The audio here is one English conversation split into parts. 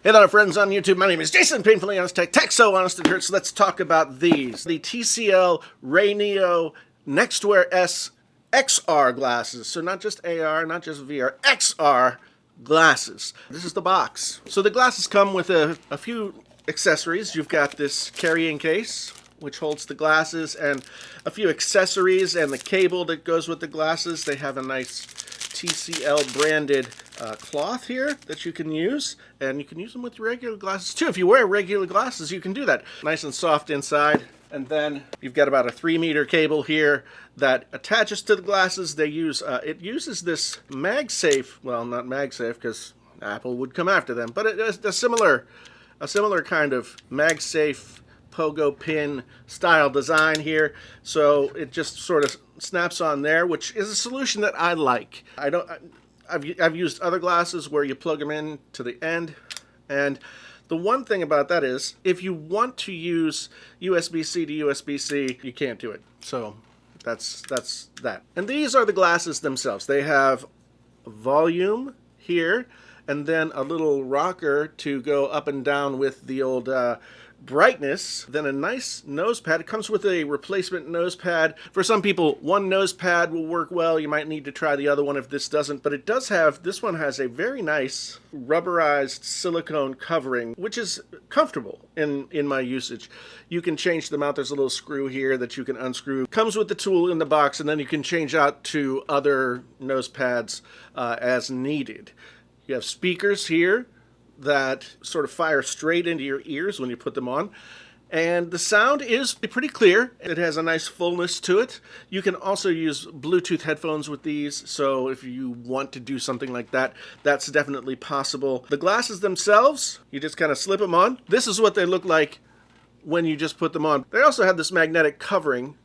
Hey there, friends on YouTube. My name is Jason, Painfully Honest Tech so honest it hurts. Let's talk about these. The TCL Rayneo NXTWEAR S XR glasses. So not just AR, not just VR, XR glasses. This is the box. So the glasses come with a few accessories. You've got this carrying case, which holds the glasses, and a few accessories and the cable that goes with the glasses. They have a nice TCL branded cloth here that you can use, and you can use them with your regular glasses too. If you wear regular glasses, you can do that. Nice and soft inside. And then you've got about a 3-meter cable here that attaches to the glasses. They use it uses this MagSafe, well, not MagSafe because Apple would come after them, but it is a similar kind of MagSafe pogo pin style design here. So it just sort of snaps on there, which is a solution that I like. I've used other glasses where you plug them in to the end, and the one thing about that is if you want to use USB-C to USB-C, you can't do it. So that's that. And these are the glasses themselves. They have volume here, and then a little rocker to go up and down with the old brightness, then a nice nose pad. It comes with a replacement nose pad. For some people, one nose pad will work well. You might need to try the other one if this doesn't, but it does have, this one has a very nice rubberized silicone covering, which is comfortable in my usage. You can change them out. There's a little screw here that you can unscrew. Comes with the tool in the box, and then you can change out to other nose pads as needed. You have speakers here that sort of fire straight into your ears when you put them on. And the sound is pretty clear. It has a nice fullness to it. You can also use Bluetooth headphones with these, so if you want to do something like that, that's definitely possible. The glasses themselves, you just kind of slip them on. This is what they look like when you just put them on. They also have this magnetic covering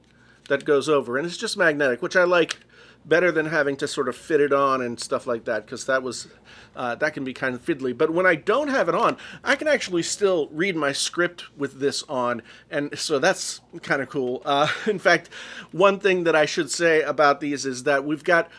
that goes over, and it's just magnetic, which I like better than having to sort of fit it on and stuff like that, because that can be kind of fiddly. But when I don't have it on, I can actually still read my script with this on, and so that's kind of cool. In fact, one thing that I should say about these is that we've got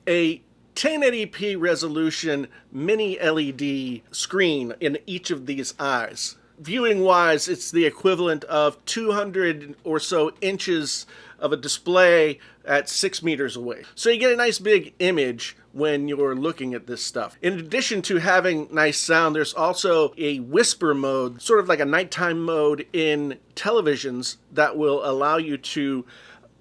a 1080p resolution mini LED screen in each of these eyes. Viewing wise, it's the equivalent of 200 or so inches of a display at 6 meters away. So you get a nice big image when you're looking at this stuff. In addition to having nice sound, there's also a whisper mode, sort of like a nighttime mode in televisions that will allow you to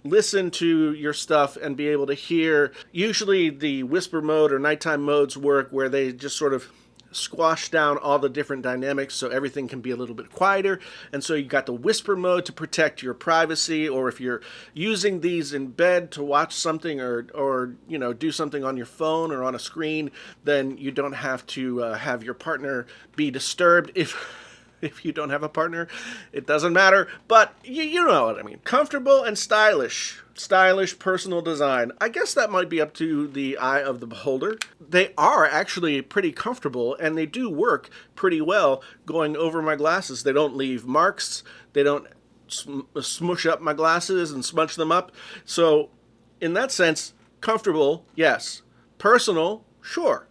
listen to your stuff and be able to hear. Usually the whisper mode or nighttime modes work where they just sort of squash down all the different dynamics so everything can be a little bit quieter. And so you got the whisper mode to protect your privacy, or if you're using these in bed to watch something or you know, do something on your phone or on a screen, then you don't have to have your partner be disturbed. If you don't have a partner, it doesn't matter, but you know what I mean. Comfortable and stylish. Stylish personal design. I guess that might be up to the eye of the beholder. They are actually pretty comfortable, and they do work pretty well going over my glasses. They don't leave marks. They don't smush up my glasses and smudge them up. So in that sense, comfortable, yes. Personal, sure.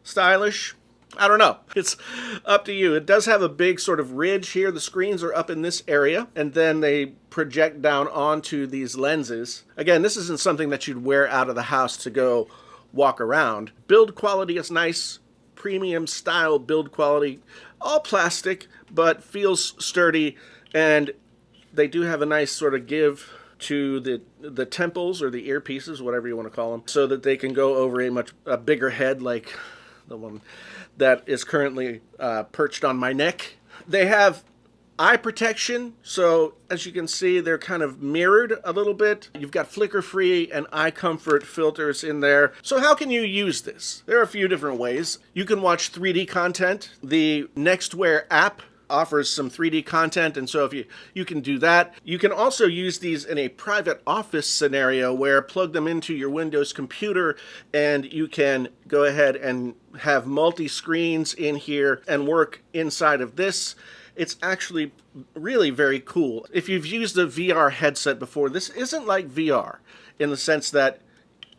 Stylish, I don't know. It's up to you. It does have a big sort of ridge here. The screens are up in this area, and then they project down onto these lenses. Again, this isn't something that you'd wear out of the house to go walk around. Build quality is nice. Premium style build quality. All plastic, but feels sturdy, and they do have a nice sort of give to the temples or the earpieces, whatever you want to call them, so that they can go over a bigger head like the one that is currently perched on my neck. They have eye protection, so as you can see, they're kind of mirrored a little bit. You've got flicker-free and eye comfort filters in there. So how can you use this? There are a few different ways. You can watch 3D content. The NXTWEAR app offers some 3D content, and so if you can do that. You can also use these in a private office scenario where plug them into your Windows computer, and you can go ahead and have multi-screens in here and work inside of this. It's actually really very cool. If you've used a VR headset before, this isn't like VR in the sense that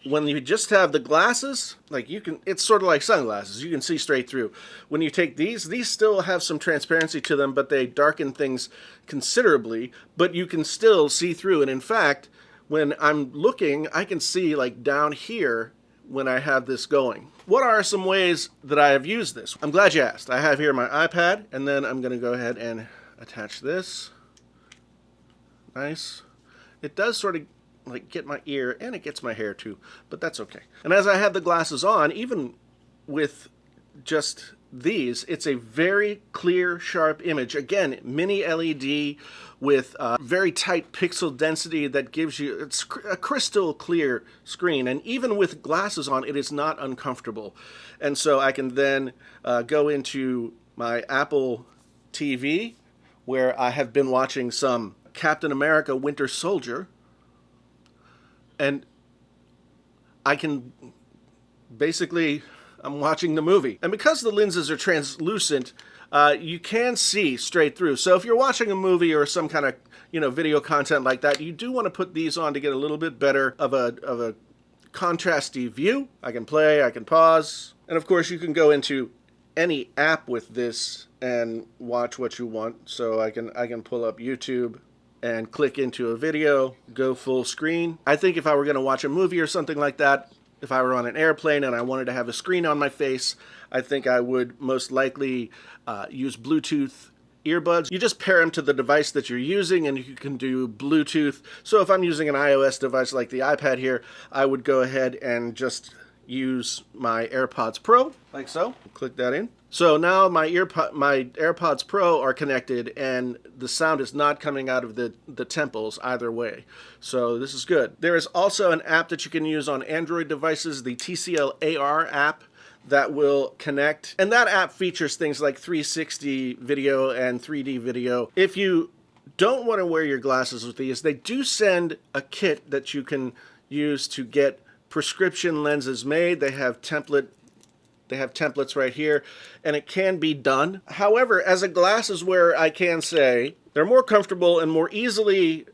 when you just have the glasses, like it's sort of like sunglasses. You can see straight through. When you take these still have some transparency to them, but they darken things considerably, but you can still see through. And in fact, when I'm looking, I can see like down here when I have this going. What are some ways that I have used this? I'm glad you asked. I have here my iPad, and then I'm going to go ahead and attach this. Nice. It does sort of like get my ear, and it gets my hair too, but that's okay. And as I have the glasses on, even with just these, it's a very clear, sharp image. Again, mini LED with very tight pixel density that gives you, it's a crystal clear screen. And even with glasses on, it is not uncomfortable. And so I can then go into my Apple TV, where I have been watching some Captain America Winter Soldier, and I can basically, I'm watching the movie. And because the lenses are translucent, you can see straight through. So if you're watching a movie or some kind of, video content like that, you do want to put these on to get a little bit better of a contrasty view. I can play, I can pause, and of course you can go into any app with this and watch what you want. So I can pull up YouTube and click into a video, go full screen. I think if I were going to watch a movie or something like that, if I were on an airplane and I wanted to have a screen on my face, I think I would most likely use Bluetooth earbuds. You just pair them to the device that you're using, and you can do Bluetooth. So if I'm using an iOS device like the iPad here, I would go ahead and just use my AirPods Pro, like so. Click that in. So now my AirPods Pro are connected, and the sound is not coming out of the temples either way. So this is good. There is also an app that you can use on Android devices, the TCL AR app, that will connect. And that app features things like 360 video and 3D video. If you don't want to wear your glasses with these, they do send a kit that you can use to get prescription lenses made. They have templates right here, and it can be done. However, as a glasses wearer, I can say they're more comfortable and more easily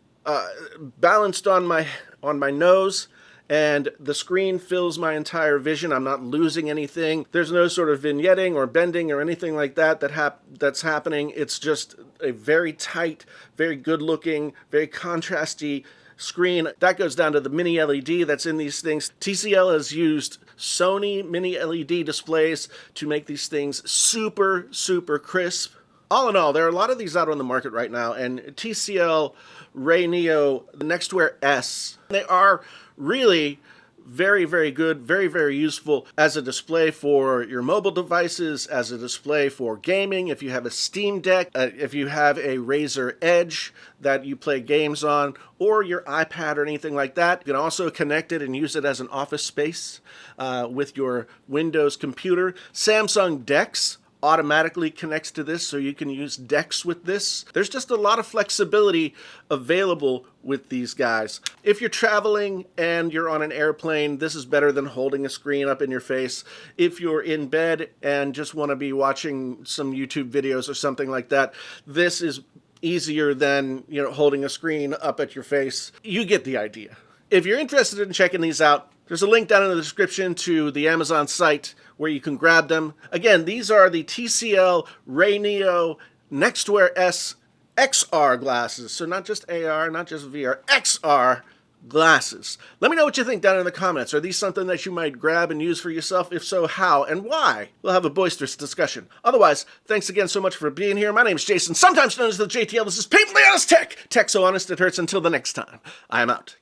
balanced on my nose, and the screen fills my entire vision. I'm not losing anything. There's no sort of vignetting or bending or anything like that's happening. It's just a very tight, very good-looking, very contrasty screen. That goes down to the mini LED that's in these things. TCL has used Sony mini LED displays to make these things super, super crisp. All in all, there are a lot of these out on the market right now, and TCL Rayneo NXTWEAR S, they are really very, very good, very, very useful as a display for your mobile devices, as a display for gaming. If you have a Steam Deck, if you have a Razer Edge that you play games on, or your iPad or anything like that, you can also connect it and use it as an office space with your Windows computer. Samsung DeX automatically connects to this, so you can use DeX with this. There's just a lot of flexibility available with these guys. If you're traveling and you're on an airplane, this is better than holding a screen up in your face. If you're in bed and just want to be watching some YouTube videos or something like that, this is easier than, holding a screen up at your face. You get the idea. If you're interested in checking these out, there's a link down in the description to the Amazon site where you can grab them. Again, these are the TCL Rayneo NXTWEAR S XR glasses. So not just AR, not just VR, XR glasses. Let me know what you think down in the comments. Are these something that you might grab and use for yourself? If so, how and why? We'll have a boisterous discussion. Otherwise, thanks again so much for being here. My name's Jason, sometimes known as the JTL. This is Painfully Honest Tech. Tech so honest it hurts. Until the next time, I am out.